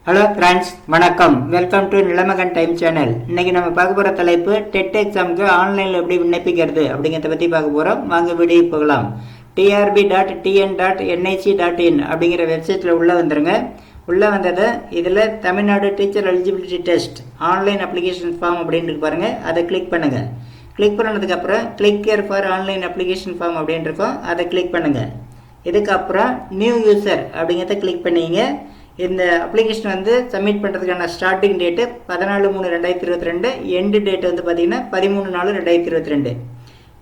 Hello friends, வணக்கம். Welcome to Nilamagan time channel. இன்றைக்கி நம்ம பார்க்க போகிற தலைப்பு டெட் எக்ஸாமுக்கு ஆன்லைனில் எப்படி விண்ணப்பிக்கிறது அப்படிங்கிறத பற்றி பார்க்க போகிறோம். வாங்க வீடியோ போகலாம். trb.tn.nic.in அப்படிங்கிற வெப்சைட்டில் உள்ளே வந்துடுங்க. உள்ளே வந்ததை இதில் Tamil Nadu teacher eligibility test online application form அப்படின்ட்டு பாருங்கள். அதை கிளிக் பண்ணுங்கள். கிளிக் பண்ணதுக்கப்புறம் click here for online application form அப்படின்னு இருக்கும். அதை கிளிக் பண்ணுங்கள். இதுக்கப்புறம் நியூ யூசர் அப்படிங்கிறத கிளிக் பண்ணிங்க. இந்த அப்ளிகேஷன் வந்து சப்மிட் பண்ணுறதுக்கான ஸ்டார்டிங் டேட்டு 14/3/2022, எண்டு டேட் வந்து பார்த்திங்கன்னா 13/4/2022.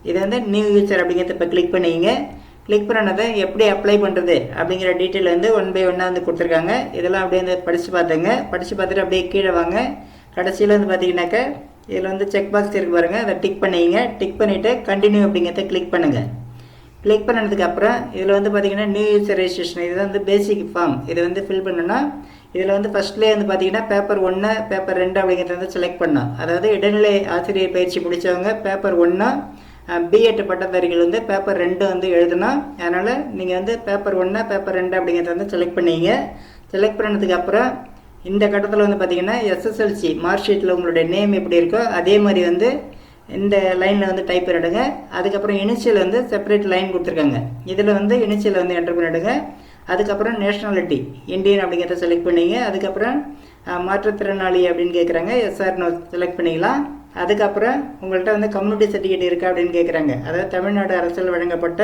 இது வந்து நியூ யூசர் அப்படிங்கிறத இப்போ கிளிக் பண்ணிங்க. கிளிக் பண்ணதை எப்படி அப்ளை பண்ணுறது அப்படிங்கிற டீட்டெயில் வந்து 1 by 1 வந்து கொடுத்துருக்காங்க. இதெல்லாம் அப்படியே வந்து படித்து பார்த்துங்க. படித்து பார்த்துட்டு அப்படியே கீழே வாங்க. கடைசியில் வந்து பார்த்தீங்கன்னாக்கா இதில் வந்து செக் பாக்ஸ் இருக்குது பாருங்கள். அதை டிக் பண்ணிங்க. டிக் பண்ணிவிட்டு கண்டினியூ அப்படிங்கிறத கிளிக் பண்ணுங்கள். கிளிக் பண்ணதுக்கப்புறம் இதில் வந்து பார்த்திங்கன்னா நியூ யூசர் ரெஜிஸ்ட்ரேஷன், இது வந்து பேசிக் ஃபார்ம். இதை வந்து ஃபில் பண்ணணும்னா இதில் வந்து ஃபஸ்ட்லேயே வந்து பார்த்திங்கன்னா பேப்பர் 1, பேப்பர் 2 அப்படிங்கிறத வந்து செலக்ட் பண்ணோம். அதாவது இடைநிலை ஆசிரியர் பயிற்சி முடித்தவங்க பேப்பர் 1, B.Ed பட்டதாரிகள் வந்து பேப்பர் 2 வந்து எழுதணும். அதனால் நீங்கள் வந்து பேப்பர் 1, பேப்பர் 2 அப்படிங்கிறத வந்து செலக்ட் பண்ணிங்க. செலக்ட் பண்ணதுக்கப்புறம் இந்த கட்டத்தில் வந்து பார்த்திங்கன்னா SSLC மார்க் ஷீட்டில் உங்களுடைய நேம் எப்படி இருக்கோ அதே மாதிரி வந்து இந்த லைனில் வந்து டைப் பண்ணிவிடுங்க. அதுக்கப்புறம் இனிஷியல் வந்து செப்பரேட் லைன் கொடுத்துருக்காங்க. இதில் வந்து இனிஷியல் வந்து என்டர் பண்ணிவிடுங்க. அதுக்கப்புறம் நேஷ்னாலிட்டி இந்தியன் அப்படிங்கிறத செலக்ட் பண்ணிங்க. அதுக்கப்புறம் மாற்றுத்திறனாளி அப்படின்னு கேட்குறாங்க. SR செலக்ட் பண்ணிக்கலாம். அதுக்கப்புறம் உங்கள்கிட்ட வந்து கம்யூனிட்டி சர்டிஃபிகேட் இருக்கா அப்படின்னு கேட்குறாங்க. அதாவது தமிழ்நாடு அரசால் வழங்கப்பட்ட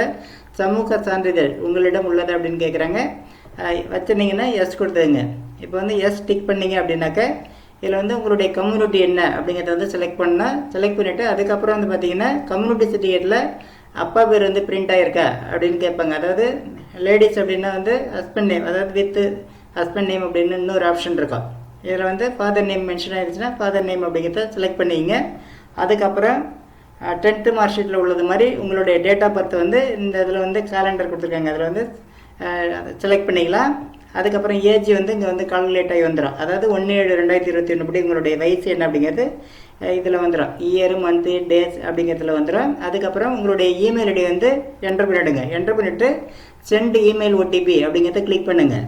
சமூக சான்றிதழ் உங்களிடம் உள்ளது அப்படின்னு கேட்குறாங்க. வச்சுருந்தீங்கன்னா எஸ் கொடுத்துங்க. இப்போ வந்து எஸ் டிக் பண்ணிங்க அப்படின்னாக்க இதில் வந்து உங்களுடைய கம்யூனிட்டி என்ன அப்படிங்கிறத வந்து செலக்ட் பண்ணிவிட்டு அதுக்கப்புறம் வந்து பார்த்தீங்கன்னா கம்யூனிட்டி சர்டிஃபிகேட்டில் அப்பா பேர் வந்து பிரிண்ட் ஆகிருக்கா அப்படின்னு கேட்பாங்க. அதாவது லேடிஸ் அப்படின்னா வந்து ஹஸ்பண்ட் நேம், அதாவது வித் ஹஸ்பண்ட் நேம் அப்படின்னு இன்னொரு ஆப்ஷன் இருக்கும். இதில் வந்து ஃபாதர் நேம் மென்ஷன் ஆகிடுச்சுன்னா ஃபாதர் நேம் அப்படிங்கிறத செலக்ட் பண்ணிங்க. அதுக்கப்புறம் 10th மார்க் ஷீட்டில் உள்ளது மாதிரி உங்களுடைய டேட் ஆஃப் பர்த் வந்து இந்த இதில் வந்து கேலண்டர் கொடுத்துருக்காங்க. அதில் வந்து செலக்ட் பண்ணிக்கலாம். அதுக்கப்புறம் ஏஜ் வந்து இங்கே வந்து கால்குலேட் ஆகி வந்துடும். அதாவது 1/7/2021 படி உங்களுடைய வயசு என்ன அப்படிங்கிறது இதில் வந்துடும். இயரு, மந்த்து, டேஸ் அப்படிங்கிறதுல வந்துடும். அதுக்கப்புறம் உங்களுடைய இமெயில் ஐடி வந்து என்டர் பண்ணிவிடுங்க. என்டர் பண்ணிவிட்டு சென்ட் இமெயில் OTP அப்படிங்கிறத கிளிக் பண்ணுங்கள்.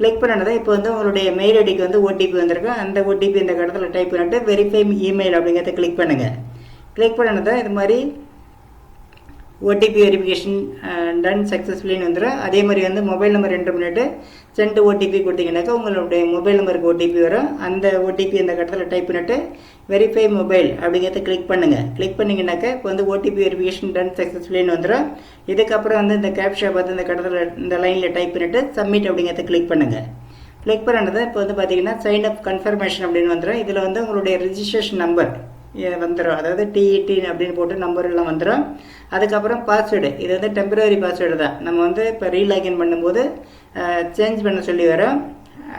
கிளிக் பண்ணதை இப்போ வந்து உங்களுடைய மெயில் ஐடிக்கு வந்து OTP வந்திருக்கும். அந்த OTP இந்த இடத்துல டைப் பண்ணிவிட்டு வெரிஃபை இமெயில் அப்படிங்கிறத கிளிக் பண்ணுங்கள். கிளிக் பண்ணதை இது மாதிரி OTP வெரிஃபிகேஷன் டன் சக்ஸஸ்ஃபுல்லின்னு வந்துடும். அதே மாதிரி வந்து மொபைல் நம்பர் என்டர் பண்ணிவிட்டு சென்ட் OTP கொடுத்தீங்கன்னாக்கா உங்களுடைய மொபைல் நம்பருக்கு OTP வரும். அந்த OTP இந்த கட்டத்தில் டைப் பண்ணிவிட்டு வெரிஃபை மொபைல் அப்படிங்கிறத கிளிக் பண்ணுங்கள். கிளிக் பண்ணிங்கனாக்கா இப்போ வந்து OTP வெரிஃபிகேஷன் டன் சக்ஸஸ்ஃபுல்லின்னு வந்துடும். இதுக்கப்புறம் வந்து இந்த கேப்ஷா பார்த்து இந்த கட்டத்தில் இந்த லைனில் டைப் பண்ணிவிட்டு சப்மிட் அப்படிங்கிறத கிளிக் பண்ணுங்கள். கிளிக் பண்ணது இப்போ வந்து பார்த்தீங்கன்னா சைன் அப் கன்ஃபர்மேஷன் அப்படின்னு வந்துடும். இதில் வந்து உங்களுடைய ரெஜிஸ்ட்ரேஷன் நம்பர் வந்துடும். அதாவது TET அப்படின்னு போட்டு நம்பர் எல்லாம் வந்துடும். அதுக்கப்புறம் பாஸ்வேர்டு, இது வந்து டெம்பரரி பாஸ்வேர்டு தான். நம்ம வந்து இப்போ ரீலாகின் பண்ணும்போது சேஞ்ச் பண்ண சொல்லி வரோம்.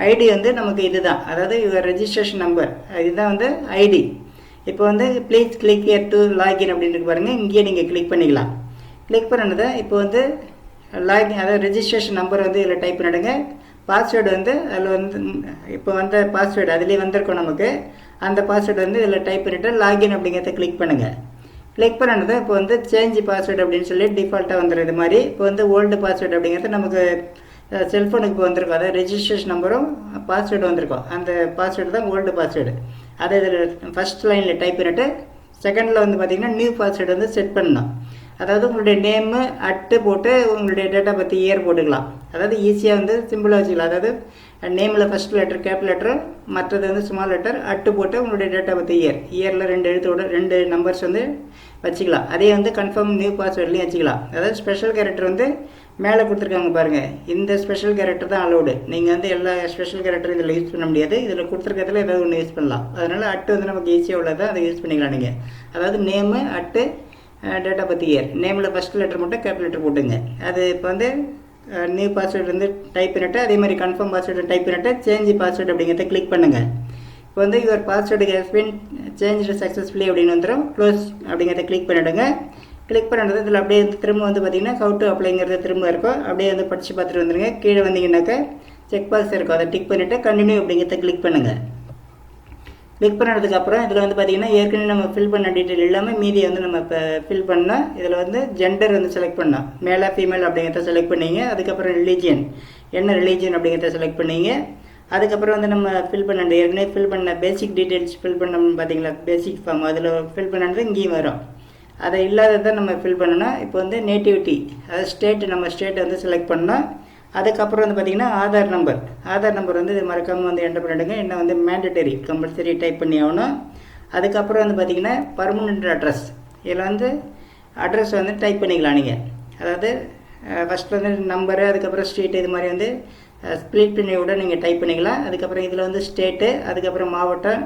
ஐடி வந்து நமக்கு இது தான், அதாவது யுவர் ரெஜிஸ்ட்ரேஷன் நம்பர், இதுதான் வந்து ஐடி. இப்போ வந்து please click here to login அப்படின்ட்டு பாருங்கள். இங்கேயே நீங்கள் கிளிக் பண்ணிக்கலாம். கிளிக் பண்ணதை இப்போ வந்து லாகின், அதாவது ரெஜிஸ்ட்ரேஷன் நம்பர் வந்து இதில் டைப் பண்ணிவிடுங்க. பாஸ்வேர்டு வந்து அதில் வந்து இப்போ வந்த பாஸ்வேர்டு அதிலே வந்திருக்கும் நமக்கு. அந்த பாஸ்வேர்டு வந்து இதில் டைப் பண்ணிவிட்டு லாகின் அப்படிங்கிறத கிளிக் பண்ணுங்கள். கிளிக் பண்ணது இப்போ வந்து சேஞ்ச் பாஸ்வேர்டு அப்படின்னு சொல்லி டிஃபால்ட்டாக வந்துடும். இது மாதிரி இப்போ வந்து ஓல்டு பாஸ்வேர்டு அப்படிங்கிறது நமக்கு செல்ஃபோனுக்கு இப்போ வந்திருக்கும். அதாவது ரெஜிஸ்ட்ரேஷன் நம்பரும் பாஸ்வேர்டு வந்திருக்கும். அந்த பாஸ்வேர்டு தான் ஓல்டு பாஸ்வேர்டு. அதை இதில் ஃபஸ்ட் லைனில் டைப் பண்ணிவிட்டு செகண்டில் வந்து பார்த்திங்கன்னா நியூ பாஸ்வேர்டு வந்து செட் பண்ணணும். அதாவது உங்களுடைய நேமு அட்டு போட்டு உங்களுடைய டேட்டா பற்றி இயர் போட்டுக்கலாம். அதாவது ஈஸியாக வந்து சிம்பிளாக வச்சுக்கலாம். அதாவது நேமில் ஃபஸ்ட் லெட்டர் கேப் லெட்டரு, மற்றது வந்து ஸ்மால் லெட்டர், அட்டு போட்டு உங்களுடைய டேட்டா பற்றி இயரில் 2 எழுத்தோட 2 நம்பர்ஸ் வந்து வச்சுக்கலாம். அதே வந்து கன்ஃபார்ம் நியூ பாஸ்வேர்ட்லேயும் வச்சுக்கலாம். அதாவது ஸ்பெஷல் கேரக்டர் வந்து மேலே கொடுத்துருக்காங்க பாருங்கள். இந்த ஸ்பெஷல் கேரக்டர் தான் அலோடு. நீங்கள் வந்து எல்லா ஸ்பெஷல் கேரக்டரும் இதில் யூஸ் பண்ண முடியாது. இதில் கொடுத்துருக்கிறதுல ஏதாவது ஒன்று யூஸ் பண்ணலாம். அதனால் அட்டு வந்து நமக்கு ஈஸியாக உள்ளது, அதை யூஸ் பண்ணிக்கலாம் நீங்கள். அதாவது நேமு அட்டு டேட்டா பற்றி இயர், நேமில் ஃபஸ்ட் லெட்டர் மட்டும் கேப் லெட்டர் போட்டுங்க. அது இப்போ வந்து நியூ பாஸ்வேர்டு வந்து டைப் பண்ணிவிட்டு அதே மாதிரி கன்ஃபார்ம் பாஸ்வேர்டு டைப் பண்ணிவிட்டு சேஞ்ச் பாஸ்வேர்டு அப்படிங்கிறத கிளிக் பண்ணுங்கள். இப்போ வந்து your password has been change successfully அப்படின்னு வந்துடும். க்ளோஸ் அப்படிங்கிறத கிளிக் பண்ணிவிடுங்க. கிளிக் பண்ணுறது இதில் அப்படியே வந்து திரும்ப வந்து பார்த்திங்கன்னா ஹவ் டு அப்ளைங்கிறது திரும்ப இருக்கும். அப்படியே வந்து படித்து பார்த்துட்டு வந்துடுங்க. கீழே வந்தீங்கன்னாக்கா செக் பாக்ஸ் இருக்கும். அதை டிக் பண்ணிவிட்டு கண்டினியூ அப்படிங்கிறத கிளிக் பண்ணுங்கள். கிளிக் பண்ணதுக்கப்புறம் இதில் வந்து பார்த்திங்கன்னா ஏற்கனவே நம்ம ஃபில் பண்ண டீட்டெயில் இல்லாமல் மீதியை வந்து நம்ம இப்போ ஃபில் பண்ணோம். இதில் வந்து ஜெண்டர் வந்து செலக்ட் பண்ணோம். மேலே ஃபீமேல் அப்படிங்கிறத செலக்ட் பண்ணிங்க. அதுக்கப்புறம் ரிலீஜியன், என்ன ரிலீஜியன் அப்படிங்கிறத செலக்ட் பண்ணிங்க. அதுக்கப்புறம் வந்து நம்ம ஃபில் பண்ணது ஏற்கனவே ஃபில் பண்ண பேசிக் டீட்டெயில்ஸ் ஃபில் பண்ணோம்னு பார்த்தீங்களா, பேசிக் ஃபார்ம் அதில் ஃபில் பண்ணது இங்கேயும் வரும். அதை இல்லாததை நம்ம ஃபில் பண்ணணும். இப்போ வந்து நேட்டிவிட்டி, அதாவது ஸ்டேட்டு, நம்ம ஸ்டேட்டை வந்து செலக்ட் பண்ணோம். அதுக்கப்புறம் வந்து பார்த்திங்கன்னா ஆதார் நம்பர் வந்து மறக்காமல் வந்து என்டர் பண்ணிவிடுங்க. என்ன வந்து மேண்டட்டரி, கம்பல்சரி டைப் பண்ணி ஆகணும். அதுக்கப்புறம் வந்து பார்த்திங்கன்னா பர்மனெண்ட் அட்ரஸ், இதில் வந்து அட்ரஸ் வந்து டைப் பண்ணிக்கலாம் நீங்கள். அதாவது ஃபஸ்ட்டு வந்து நம்பரு, அதுக்கப்புறம் ஸ்ட்ரீட், இது மாதிரி வந்து ஸ்ப்ளிட் பண்ணி விட நீங்கள் டைப் பண்ணிக்கலாம். அதுக்கப்புறம் இதில் வந்து ஸ்டேட்டு, அதுக்கப்புறம் மாவட்டம்,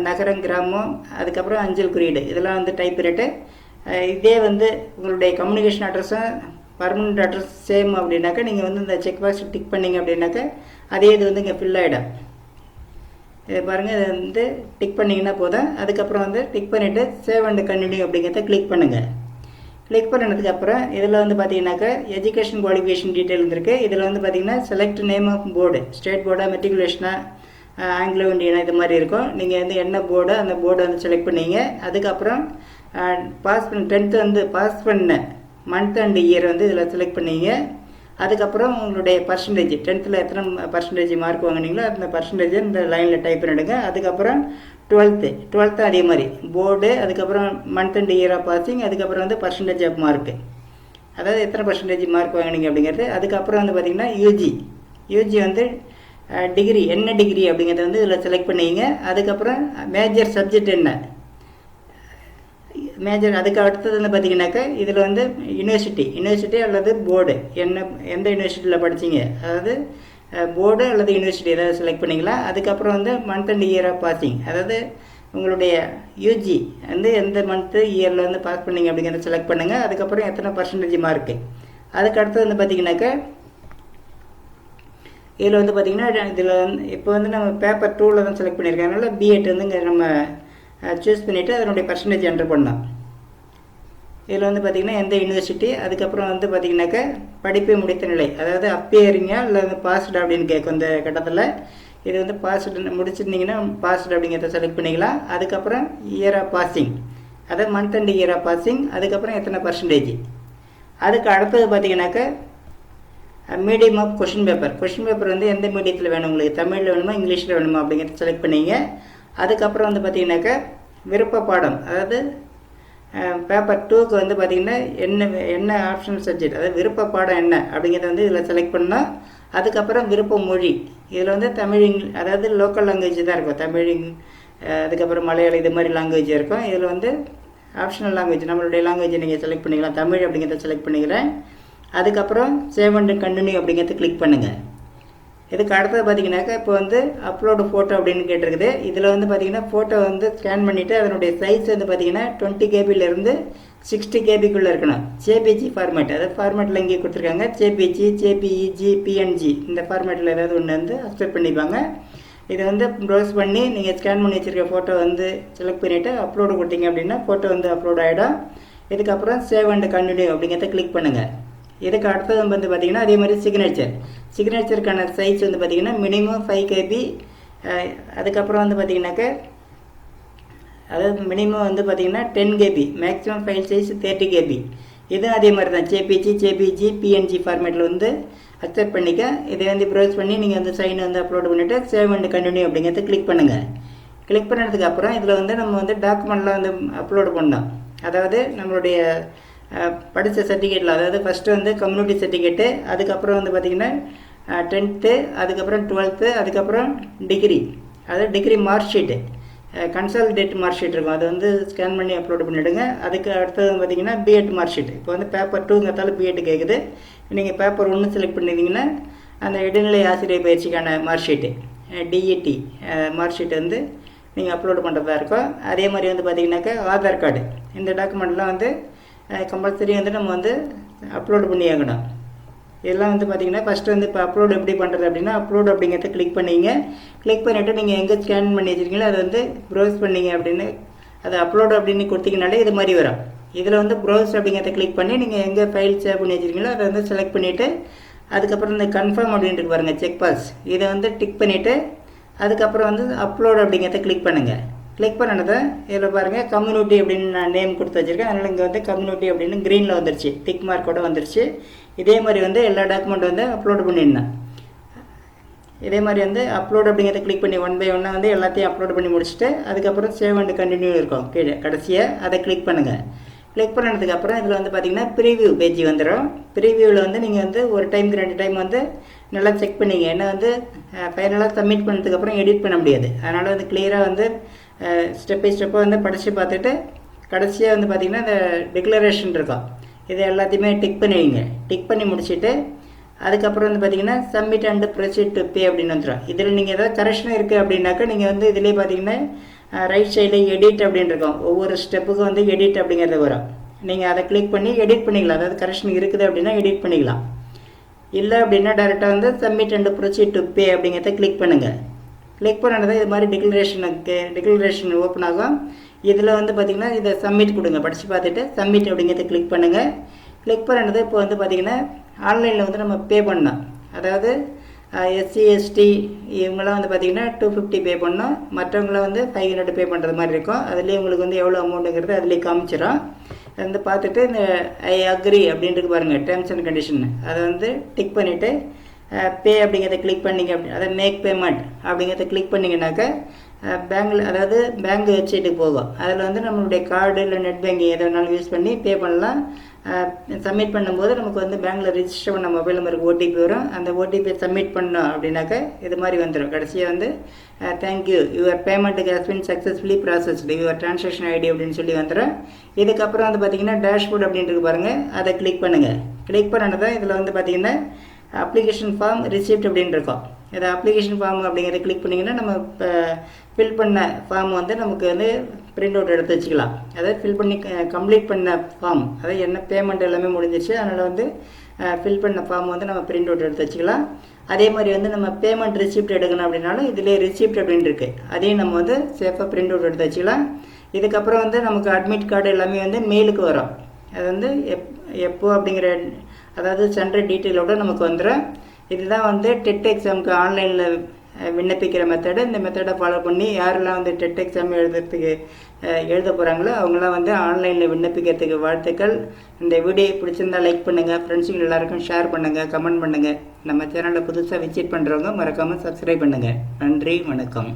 நகரம், கிராமம், அதுக்கப்புறம் அஞ்சல் குறியீடு, இதெல்லாம் வந்து டைப் பண்ணிவிட்டு இதே வந்து உங்களுடைய கம்யூனிகேஷன் அட்ரஸும் பர்மனெண்ட் அட்ரஸ் சேம் அப்படின்னாக்கா நீங்கள் வந்து இந்த செக் பாக்ஸ் டிக் பண்ணிங்க அப்படின்னாக்கா அதே இது வந்து இங்கே ஃபில் ஆகிடும். இதை பாருங்கள், இதை வந்து டிக் பண்ணிங்கன்னா போதும். அதுக்கப்புறம் வந்து டிக் பண்ணிவிட்டு சேவ் அண்ட் கண்டினியூ அப்படிங்கிறத கிளிக் பண்ணுங்கள். கிளிக் பண்ணதுக்கப்புறம் இதில் வந்து பார்த்தீங்கன்னாக்கா எஜுகேஷன் குவாலிஃபிகேஷன் டீட்டெயில் இருக்குது. இதில் வந்து பார்த்தீங்கன்னா select name of board, state போர்டா, மெட்ரிகுலேஷனா, ஆங்கிலோ இண்டியனா, இது மாதிரி இருக்கும். நீங்கள் வந்து என்ன போர்டோ அந்த போர்டை வந்து செலக்ட் பண்ணீங்க. அதுக்கப்புறம் பாஸ் பண்ண 10th வந்து பாஸ் பண்ண மந்த் அண்ட் இயர் வந்து இதில் செலக்ட் பண்ணீங்க. அதுக்கப்புறம் உங்களுடைய பர்சன்டேஜ், 10th எத்தனை பர்சன்டேஜ் மார்க் வாங்கினீங்களோ அந்த பர்சன்டேஜை இந்த லைனில் டைப் பண்ணிவிடுங்க. அதுக்கப்புறம் 12th அதே மாதிரி போர்டு, அதுக்கப்புறம் month and year of passing, அதுக்கப்புறம் வந்து பர்சன்டேஜ் ஆஃப் மார்க்கு, அதாவது எத்தனை பர்சன்டேஜ் மார்க் வாங்கினீங்க அப்படிங்கிறது. அதுக்கப்புறம் வந்து பார்த்திங்கன்னா யூஜி வந்து டிகிரி, என்ன டிகிரி அப்படிங்கிறத வந்து இதில் செலக்ட் பண்ணிங்க. அதுக்கப்புறம் மேஜர் சப்ஜெக்ட் என்ன மேஜர், அதுக்கு அடுத்தது வந்து பார்த்திங்கனாக்கா இதில் வந்து யூனிவர்சிட்டி அல்லது போர்டு, எந்த யூனிவர்சிட்டியில் படிச்சிங்க, அதாவது போர்டு அல்லது யூனிவர்சிட்டி ஏதாவது செலக்ட் பண்ணிக்கலாம். அதுக்கப்புறம் வந்து month and year of passing, அதாவது உங்களுடைய யூஜி வந்து எந்த மந்த்து இயரில் வந்து பாஸ் பண்ணிங்க அப்படிங்கிறத செலக்ட் பண்ணுங்கள். அதுக்கப்புறம் எத்தனை பர்சன்டேஜ் மார்க்கு. அதுக்கு அடுத்தது வந்து பார்த்திங்கனாக்கா இதில் வந்து பார்த்திங்கன்னா இதில் வந்து இப்போ வந்து நம்ம பேப்பர் 2ல் தான் செலக்ட் பண்ணியிருக்கோம். அதனால் B.Ed வந்து இங்கே நம்ம சூஸ் பண்ணிவிட்டு அதனுடைய பர்சன்டேஜ் என்டர் பண்ணலாம். இதில் வந்து பார்த்திங்கன்னா எந்த யூனிவர்சிட்டி, அதுக்கப்புறம் வந்து பார்த்திங்கனாக்கா படிப்பை முடித்த நிலை, அதாவது அப்பியரிங்கா இல்லை வந்து பாஸ்டு அப்படின்னு கேட்கும். இந்த கட்டத்தில் இது வந்து பாஸ்டு முடிச்சிருந்தீங்கன்னா பாஸ்டு அப்படிங்கிறத செலக்ட் பண்ணிக்கலாம். அதுக்கப்புறம் இயர் ஆஃப் பாசிங், அதாவது month and year of passing, அதுக்கப்புறம் எத்தனை பர்சன்டேஜ். அதுக்கு அடுத்தது பார்த்திங்கனாக்கா மீடியம் ஆஃப் கொஷின் பேப்பர் வந்து எந்த மீடியத்தில் வேணும், உங்களுக்கு தமிழில் வேணுமா இங்கிலீஷில் வேணுமா அப்படிங்கிறத செலக்ட் பண்ணிங்க. அதுக்கப்புறம் வந்து பார்த்திங்கனாக்கா விருப்ப பாடம், அதாவது பேப்பர் 2க்கு வந்து பார்த்திங்கன்னா என்ன ஆப்ஷனல் சப்ஜெக்ட், அதாவது விருப்ப பாடம் என்ன அப்படிங்கிறத வந்து இதில் செலக்ட் பண்ணோம். அதுக்கப்புறம் விருப்ப மொழி, இதில் வந்து தமிழ், அதாவது லோக்கல் லாங்குவேஜ் தான் இருக்கும், தமிழ், அதுக்கப்புறம் மலையாளம், இது மாதிரி லாங்குவேஜ் இருக்கும். இதில் வந்து ஆப்ஷனல் லாங்குவேஜ், நம்மளுடைய லாங்குவேஜை நீங்கள் செலக்ட் பண்ணிக்கலாம், தமிழ் அப்படிங்கிறத செலக்ட் பண்ணிக்கிறேன். அதுக்கப்புறம் சேவ் அண்ட் கண்டினியூ அப்படிங்கிறத கிளிக் பண்ணுங்கள். இதுக்கு அடுத்தது பார்த்திங்கனாக்கா இப்போ வந்து அப்லோடு ஃபோட்டோ அப்படின்னு கேட்டிருக்குது. இதில் வந்து பார்த்திங்கன்னா ஃபோட்டோ வந்து ஸ்கேன் பண்ணிவிட்டு அதனுடைய சைஸ் வந்து பார்த்திங்கன்னா 20 KB -60 KB இருக்கணும். ஜேபிஜி ஃபார்மேட், அதாவது ஃபார்மேட்டில் இங்கே கொடுத்துருக்காங்க. ஜேபிஜி, ஜேபிஇஜி, பிஎன்ஜி, இந்த ஃபார்மேட்டில் ஏதாவது ஒன்று வந்து அக்செப்ட் பண்ணிப்பாங்க. இதை வந்து ப்ரௌஸ் பண்ணி நீங்கள் ஸ்கேன் பண்ணி வச்சுருக்க ஃபோட்டோ வந்து செலக்ட் பண்ணிவிட்டு அப்லோடு கொடுத்தீங்க அப்படின்னா ஃபோட்டோ வந்து அப்லோட் ஆகிடும். இதுக்கப்புறம் சேவ் அண்ட் கண்டினியூ அப்படிங்கிறத கிளிக் பண்ணுங்கள். இதுக்கு அடுத்தது வந்து பார்த்திங்கன்னா அதே மாதிரி சிக்னேச்சருக்கான சைஸ் வந்து பார்த்திங்கன்னா மினிமம் 5 KB. அதுக்கப்புறம் வந்து பார்த்திங்கனாக்கா அதாவது மினிமம் வந்து பார்த்திங்கன்னா 10 KB, maximum file size 30 KB. இதுவும் அதே மாதிரி தான் ஜேபிஜி, பிஎன்ஜி ஃபார்மேட்டில் வந்து அக்செப்ட் பண்ணிக்க. இதை வந்து ப்ரௌஸ் பண்ணி நீங்கள் வந்து சைன் வந்து அப்லோட் பண்ணிவிட்டு சேவ் அண்ட் கண்டினியூ அப்படிங்கிறத கிளிக் பண்ணுங்கள். கிளிக் பண்ணதுக்கப்புறம் இதில் வந்து நம்ம வந்து டாக்குமெண்ட்லாம் வந்து அப்லோடு பண்ணோம். அதாவது நம்மளுடைய படித்த சர்டிஃபிகேட்டில், அதாவது ஃபஸ்ட்டு வந்து கம்யூனிட்டி சர்டிஃபிகேட்டு, அதுக்கப்புறம் வந்து பார்த்திங்கன்னா 10th, அதுக்கப்புறம் 12th, அதுக்கப்புறம் டிகிரி, அதாவது degree mark sheet, consolidate mark sheet இருக்கும், அது வந்து ஸ்கேன் பண்ணி அப்லோட் பண்ணிவிடுங்க. அதுக்கு அடுத்தது பார்த்திங்கன்னா B.Ed மார்க் ஷீட். இப்போ வந்து பேப்பர் 2ங்கிறதால B.Ed கேட்குது. நீங்கள் பேப்பர் 1 செலக்ட் பண்ணியிருந்தீங்கன்னா அந்த இடைநிலை ஆசிரியர் பயிற்சிக்கான mark sheet, DET mark sheet வந்து நீங்கள் அப்லோட் பண்ணுறதா இருக்கும். அதே மாதிரி வந்து பார்த்திங்கனாக்கா ஆதார் கார்டு, இந்த டாக்குமெண்ட்லாம் வந்து கம்பல்சரி வந்து நம்ம வந்து அப்லோடு பண்ணி ஆகணும். இதெல்லாம் வந்து பார்த்திங்கன்னா ஃபஸ்ட்டு வந்து இப்போ அப்லோடு எப்படி பண்ணுறது அப்படின்னா அப்லோடு அப்படிங்கிறத கிளிக் பண்ணிங்க. கிளிக் பண்ணிவிட்டு நீங்கள் எங்கே ஸ்கேன் பண்ணி வச்சுருக்கீங்களோ அதை வந்து ப்ரௌஸ் பண்ணிங்க அப்படின்னு அது அப்லோடு அப்படின்னு கொடுத்தீங்கனாலே இது மாதிரி வரும். இதில் வந்து ப்ரௌஸ் அப்படிங்கிறத கிளிக் பண்ணி நீங்கள் எங்கே ஃபைல் சேவ் பண்ணி வச்சுருக்கீங்களோ அதை வந்து செலக்ட் பண்ணிவிட்டு அதுக்கப்புறம் இந்த கன்ஃபார்ம் அப்படின்ட்டு பாருங்கள், செக் பாஸ், இதை வந்து டிக் பண்ணிவிட்டு அதுக்கப்புறம் வந்து அப்லோடு அப்படிங்கிறத கிளிக் பண்ணுங்கள். கிளிக் பண்ணதை இதில் பாருங்கள் கம்யூனிட்டி அப்படின்னு நான் நேம் கொடுத்து வச்சுருக்கேன். அதனால் இங்கே வந்து கம்யூனிட்டி அப்படின்னு க்ரீனில் வந்துருச்சு, டிக் மார்க்கோடு வந்துருச்சு. இதே மாதிரி வந்து எல்லா டாக்குமெண்ட்டும் வந்து அப்லோடு பண்ணிடணும். இதே மாதிரி வந்து அப்லோட் அப்படிங்கிறத கிளிக் பண்ணி 1 by 1 வந்து எல்லாத்தையும் அப்லோட் பண்ணி முடிச்சுட்டு அதுக்கப்புறம் சேவ் அண்ட் கண்டினியூ இருக்கும் கீழே கடைசியாக அதை கிளிக் பண்ணுங்கள். கிளிக் பண்ணதுக்கப்புறம் இதில் வந்து பார்த்திங்கன்னா ப்ரீவியூ பேஜ் வந்துடும். ப்ரீவியூவில் வந்து நீங்கள் வந்து ஒரு டைமுக்கு 2 டைம் வந்து நல்லா செக் பண்ணிங்க. ஏன்னா வந்து ஃபைனலாக சப்மிட் பண்ணதுக்கப்புறம் எடிட் பண்ண முடியாது. அதனால் வந்து கிளியராக வந்து ஸ்டெப் பை ஸ்டெப்பாக வந்து படித்து பார்த்துட்டு கடைசியாக வந்து பார்த்திங்கன்னா இந்த டிக்ளரேஷன் இருக்கும், இதை எல்லாத்தையுமே டிக் பண்ணிவிங்க. டிக் பண்ணி முடிச்சுட்டு அதுக்கப்புறம் வந்து பார்த்திங்கன்னா submit and proceed to pay அப்படின்னு வந்துடும். இதில் நீங்கள் ஏதாவது கரெக்ஷன் இருக்குது அப்படின்னாக்கா நீங்கள் வந்து இதிலே பார்த்திங்கன்னா ரைட் சைடில் எடிட் அப்படின்னு இருக்கும். ஒவ்வொரு ஸ்டெப்புக்கும் வந்து எடிட் அப்படிங்கிறது வரும். நீங்கள் அதை கிளிக் பண்ணி எடிட் பண்ணிக்கலாம். அதாவது கரெக்ஷன் இருக்குது அப்படின்னா எடிட் பண்ணிக்கலாம். இல்லை அப்படின்னா டேரெக்டாக வந்து submit and proceed to pay அப்படிங்கிறத கிளிக் பண்ணுங்கள். கிளிக் பண்ணது இது மாதிரி டிக்ளரேஷன் ஓப்பன் ஆகும். இதில் வந்து பார்த்திங்கன்னா இதை சப்மிட் கொடுங்க. படித்து பார்த்துட்டு சப்மிட் அப்படிங்கிறத கிளிக் பண்ணுங்கள். கிளிக் பண்ணது இப்போ வந்து பார்த்திங்கன்னா ஆன்லைனில் வந்து நம்ம பே பண்ணோம். அதாவது எஸ்சி எஸ்டி இவங்களாம் வந்து பார்த்திங்கன்னா 250 பே பண்ணோம். மற்றவங்களாம் வந்து 500 பே பண்ணுறது மாதிரி இருக்கும். அதுலேயே உங்களுக்கு வந்து எவ்வளோ அமௌண்ட்டுங்கிறது அதுலேயே காமிச்சிடும். அதை வந்து பார்த்துட்டு இந்த ஐ அக்ரி அப்படின்ட்டு பாருங்கள் டேர்ம்ஸ் அண்ட் கண்டிஷன், அதை வந்து டிக் பண்ணிவிட்டு பே அப்படிங்கிறத கிளிக் பண்ணிங்க. அதை மேக் பேமெண்ட் அப்படிங்கிறத கிளிக் பண்ணிங்கனாக்கா பேங்கில் அதாவது பேங்க் வெப்சைட்டுக்கு போகும். அதில் வந்து நம்மளுடைய கார்டு இல்லை நெட் பேங்கிங் எதை வேணாலும் யூஸ் பண்ணி பே பண்ணலாம். சப்மிட் பண்ணும்போது நமக்கு வந்து பேங்க்கில் ரிஜிஸ்டர் பண்ண மொபைல் நம்பருக்கு ஓடிபி வரும். அந்த ஓடிபியை சப்மிட் பண்ணோம் அப்படின்னாக்கா இது மாதிரி வந்துடும். கடைசியாக வந்து தேங்க்யூ யுவர் பேமெண்ட்டுக்கு has been successfully processed your transaction ID அப்படின்னு சொல்லி வந்துடும். இதுக்கப்புறம் வந்து பார்த்திங்கன்னா டேஷ்போர்ட் அப்படின்ட்டு பாருங்கள், அதை கிளிக் பண்ணுங்கள். கிளிக் பண்ணதான் இதில் வந்து பார்த்திங்கன்னா அப்ளிகேஷன் ஃபார்ம் ரிசிப்ட் அப்படின்னு இருக்கும். இதை அப்ளிகேஷன் ஃபார்ம் அப்படிங்கிறத கிளிக் பண்ணிங்கன்னா நம்ம இப்போ ஃபில் பண்ண ஃபார்ம் வந்து நமக்கு வந்து பிரிண்ட் அவுட் எடுத்து வச்சுக்கலாம். அதாவது ஃபில் பண்ணி கம்ப்ளீட் பண்ண ஃபார்ம், அதாவது என்ன பேமெண்ட் எல்லாமே முடிஞ்சிருச்சு. அதனால் வந்து ஃபில் பண்ண ஃபார்ம் வந்து நம்ம பிரிண்ட் அவுட் எடுத்து வச்சுக்கலாம். அதே மாதிரி வந்து நம்ம பேமெண்ட் ரிசிப்ட் எடுக்கணும் அப்படின்னாலும் இதிலே ரிசிப்ட் அப்படின்னு இருக்குது, அதையும் நம்ம வந்து சேஃபாக பிரிண்ட் அவுட் எடுத்து வச்சுக்கலாம். இதுக்கப்புறம் வந்து நமக்கு அட்மிட் கார்டு எல்லாமே வந்து மெயிலுக்கு வரும். அது வந்து எப்போ அப்படிங்கிற அதாவது சென்டர் டீட்டெயிலோடு நமக்கு வந்துடும். இதுதான் வந்து டெட் எக்ஸாமுக்கு ஆன்லைனில் விண்ணப்பிக்கிற மெத்தடு. இந்த மெத்தடை ஃபாலோ பண்ணி யாரெல்லாம் வந்து டெட் எக்ஸாம் எழுத போகிறாங்களோ அவங்களாம் வந்து ஆன்லைனில் விண்ணப்பிக்கிறதுக்கு வாழ்த்துக்கள். இந்த வீடியோ பிடிச்சிருந்தால் லைக் பண்ணுங்கள், ஃப்ரெண்ட்ஸுங்க எல்லாருக்கும் ஷேர் பண்ணுங்கள், கமெண்ட் பண்ணுங்கள். நம்ம சேனலை புதுசாக விசிட் பண்ணுறவங்க மறக்காமல் சப்ஸ்கிரைப் பண்ணுங்கள். நன்றி, வணக்கம்.